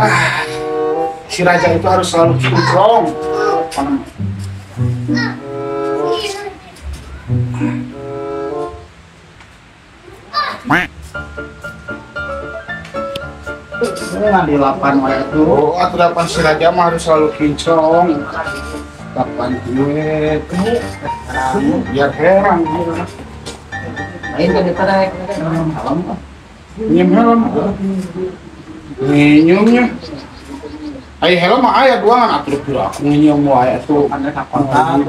Ah, si Raja itu harus selalu kinclong. Nggak di 8 wae itu. Oh, atau 8 si Raja mah harus selalu kinclong. 8 duit. Biar heran. Lain kan kita rek helm. Nyem helm. Nyiumnya. Ayo helm mah aya duangan atuh pira aku nyium wae atuh. Anda kapan?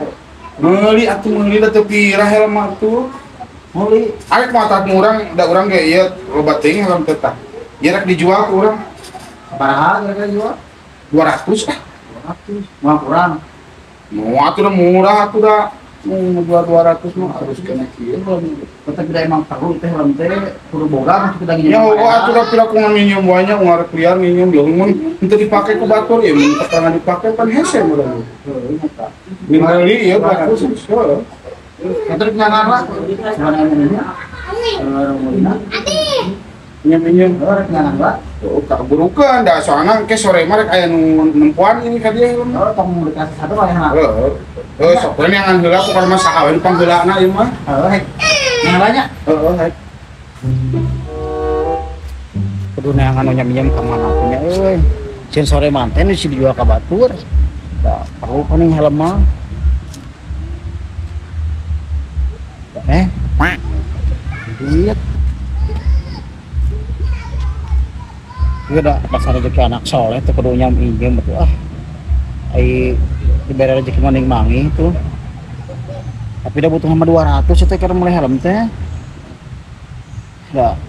Meuli atuh meuli da teu pira helm mah atuh. Meuli. Arek mah tadi urang da urang ge ieu loba teuing helm teh tah. Ieu rek dijual ku urang. Sabaraha kira-kira jual? 200 ah. 200. Mah kurang. Mau atuh da murah atuh da. Mau jual 200 mah harus kena kieu. Kita tidak emang perlu teh helm teh kudu boga masuk kita Ya atuh da pira ku nginum wae nya ngarep liar nginum ya mun henteu dipake ku batur ya mun ketangan dipake kan hese meureun. Heuh eta. Ningali ieu 200 heuh. Eta nyangan lah. Sebenarnya ini. Mulina. Nyem-nyem. Rek nyangan lah. Oh, kaburukan dah soalnya ke sore mah rek aya nu nempuan ini ka dia helm. Oh, tong dikasih satu wae na. Sok we neangan heula ku kana saha we pangheulana ieu mah. Heuh. Yang banyak. Heuh. Kudu neangan nu nyem-nyem ka mana punya euy. Cen sore manten di dijual ka batur. Da perlu paning helm mah. Lihat. Ieu da pasar rezeki anak soleh teh kudu nyam injem betul ah. Ai dibere rezeki maning mangi tuh. Tapi dah butuh sama 200 teh keur mulai helm teh. Da.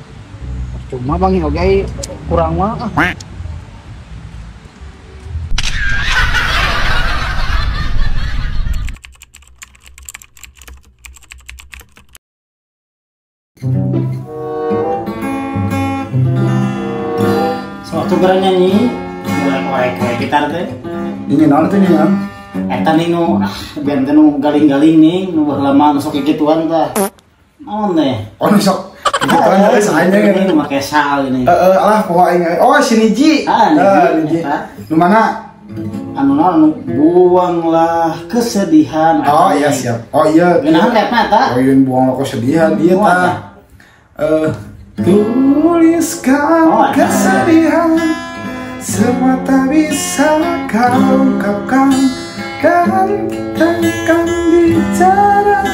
Cuma bangi oge ai kurang mah. Waktu gara nyanyi, mulai gitar teh. Ini naon teh nyaman? Eta nih nu, biar teh nu galing-galing nih, nu lama nu sok gituan tah. Naon teh? Oh sok. Gituan teh saanya ini nu make sal ini. Alah poho aing. Oh si Niji. Niji. Nu mana? Anu naon buanglah kesedihan. Oh iya siap. Oh iya. Geunahan repna ta? Oh iya buanglah kesedihan dia tah. Tuliskan kesedihan semua tak bisa kau ungkapkan dan kita akan bicara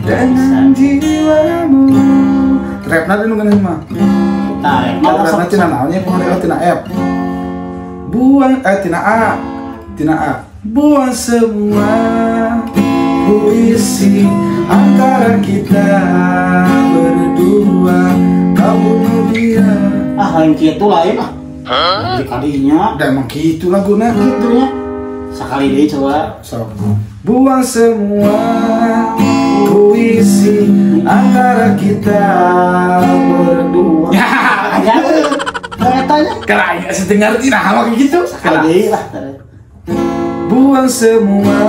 dengan jiwamu. Rapna dulu kan mah. Tarik. Rapna tina naonnya pohon tina F. Buang tina A. Buang semua puisi antara kita berdua. Kau bunuh dia. Lain kitu lain ah. Di kalinya. Udah emang gitu lagunya gitu ya. Sekali deh coba. So, buang semua puisi antara kita berdua. Ya, katanya. Kalau nggak sedengar tidak hal kayak gitu. Sekali lah. Buang semua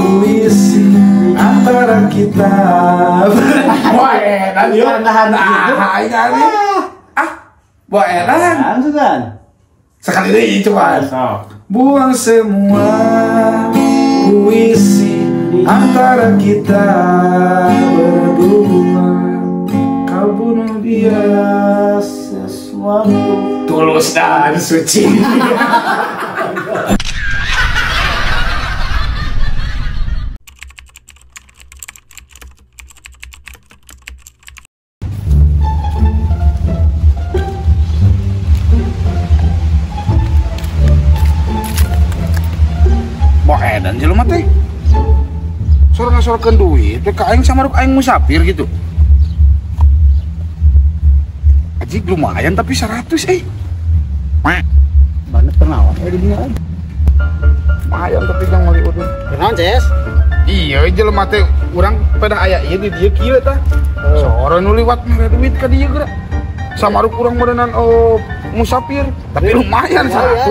puisi antara kita. Wah, edan yuk. Tahan gitu. Wah, edan. Tahan kan. Sekali lagi coba. So. Buang semua puisi antara kita berdua. Kau bunuh dia sesuatu tulus dan suci. Dan jelema teh sorong-sorongkeun duit teh ka aing sama ruk aing musafir gitu. Ajik lumayan tapi 100 Banget kenawan di dunia lagi. Lumayan tapi yang mali udun. Kenawan Ces? Iya jelema teh urang pada aya ieu di dieu kieu tah. Sore nu liwat mere duit ka dieu geura. Sama ruk urang modenan musafir tapi lumayan 100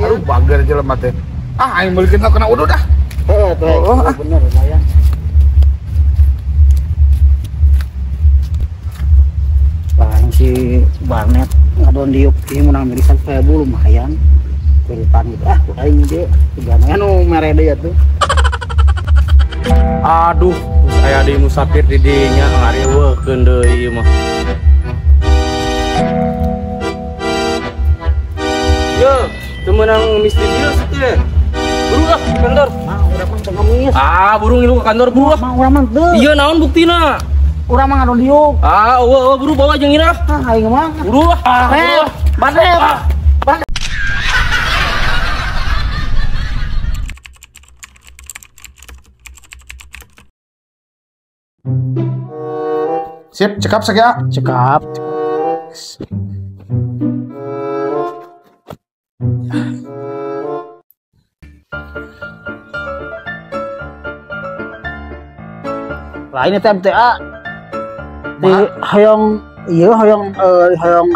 aduh bager jelema teh. Aing belikin kena udah dah. Bener lumayan. Bang si Barnet ngadon diuk ieu mun mirisan 1000 lumayan. Ceritaan gitu aing dia tigana nu mere deui atuh. Aduh, saya di musafir di dinya ngariweukeun deui ieu mah. Yo, temenang misterius teh. Buru ah ke kantor. Mah urang mah teu ngemis. Burung ngilu ke kantor buru ah. Mah urang mah teu. Iya naon buktina? Urang mah ngadon diuk. Eueuh buru bawa jeung ira. Aing mah. Buru ah. Badep. Sip, cekap saja. Cekap. Lain itu MTA. Di hoyong hoyong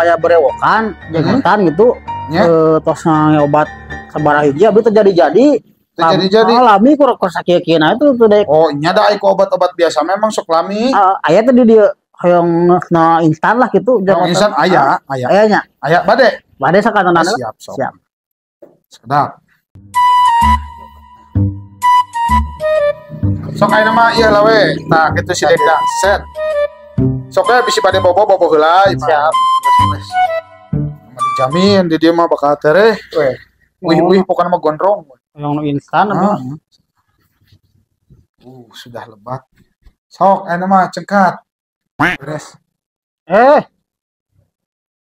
aya berewokan, jangetan gitu. Nya. Tos ngobat sabaraha hiji abdi teu jadi-jadi. Terjadi. Lami kurang sakieu-kieuna itu tuh dek. Oh, nya da aya obat-obat biasa memang sok lami. Aya teh di dieu hoyong instan lah gitu. Yang instan aya. Ayanya. Aya bade. Bade sakantana. Siap, sok. Siap. Sedap. Sok ayeuna mah ieu lah we. Tah kitu si Dekda set. Sok we bisi bade bobo heula. Siap. Wes. Dijamin di dieu mah bakal tereh we. Wih pokoknya mah gondrong. Yang instan apa? Sudah lebat. Sok ayeuna mah cengkat. Beres.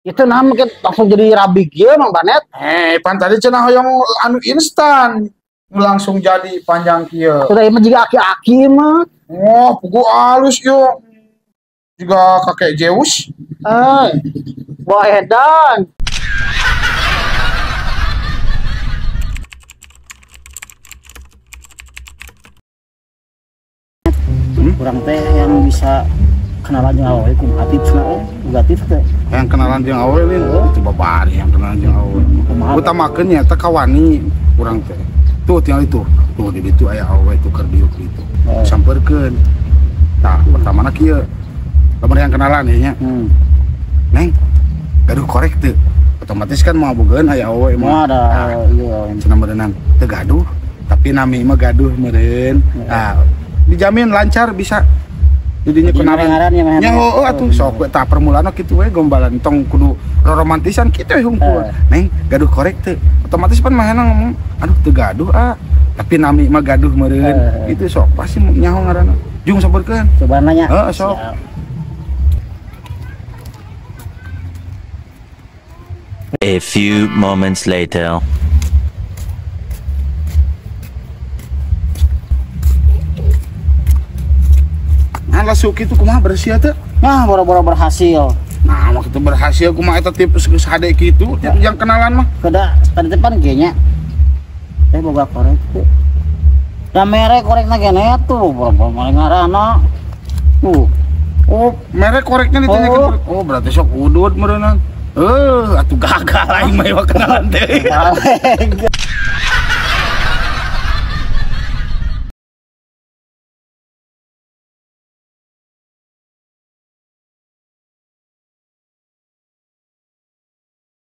Itu nama langsung jadi rabik ya Mang Banet. Pan tadi cenah hoyong anu instan langsung jadi panjang kieu. Sudah mah juga aki-aki mah. Oh, pugu alus yo. Juga kakek Zeus. Bawa edan. Kurang teh yang bisa kenalan jeung awewe kumaha tipsna negatif teh. Yang kenalan jeung awewe lin. Coba bari yang kenalan jeung awewe. Utamakeun nya teh kawani urang teh. Tuh tinggal itu. Tuh di ditu aya awewe tuh keur diuk ditu. Sampeurkeun. Tah, pertamana kieu. Lamun yang kenalan ya nya. Neng, gaduh korek teu. Otomatis kan mau bogeun aya awewe mah. Ada ieu cenah meureunang teu gaduh, tapi nami mah gaduh meureun. Dijamin lancar bisa didinya kenalan nya atuh sok we tah permulaan kitu we gombalan tong kudu romantisan kitu we hungkul neng gaduh korek teu otomatis pan mahana ngomong aduh teu gaduh tapi nami mah gaduh meureun itu sok pasti nyaho ngaranna jung sabeurkeun coba nanya sok A few moments later. Lasuk itu kumaha bersih teh? Nah, boro-boro berhasil. Nah, waktu itu berhasil kumaha eta tips geus hade kitu, yang kenalan mah. Kada tadi depan ge nya. Boga korek tuh. Da mere korekna gene tuh, boro-boro mari ngaranna. Oh, mere koreknya ditanyakeun. Oh, berarti sok udud meureunang. Atuh gagal aing mah kenalan teh.